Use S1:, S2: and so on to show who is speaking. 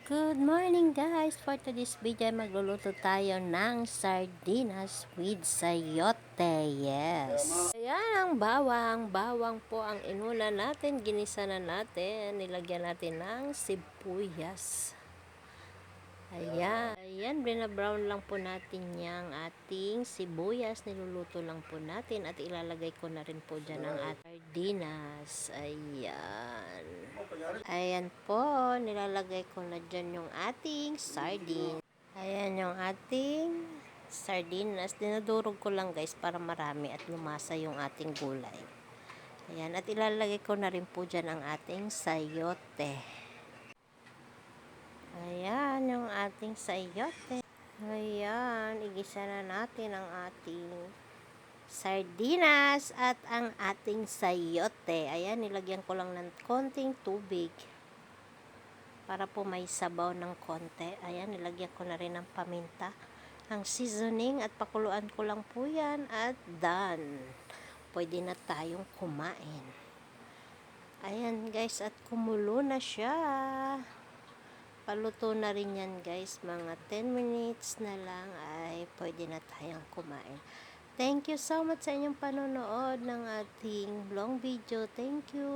S1: Good morning guys! For today's video, magluluto tayo ng sardinas with sayote. Yes! Ayan ang bawang. Bawang po ang inuna natin. Ginisa na natin. Nilagyan natin ng sibuyas. Ayan. Ayan, brina-brown lang po natin yung ating sibuyas. Niluluto lang po natin at ilalagay ko na rin po dyan ang ating sardinas. Ayan. Ayan po, nilalagay ko na dyan yung ating sardine. Ayan yung ating sardinas. Dinudurog ko lang guys para marami at lumasa yung ating gulay. Ayan, at ilalagay ko na rin po dyan ang ating sayote. Ayan, yung ating sayote. Ayan, igisa na natin ang ating sardinas at ang ating sayote. Ayan, nilagyan ko lang ng konting tubig para po may sabaw ng konti. Ayan, nilagyan ko na rin ng paminta, ang seasoning at pakuluan ko lang po yan at done. Pwede na tayong kumain. Ayan guys, at kumulo na siya. Paluto na rin yan guys, mga 10 minutes na lang ay pwede na tayong kumain. Thank you so much sa inyong panonood ng ating long video. Thank you.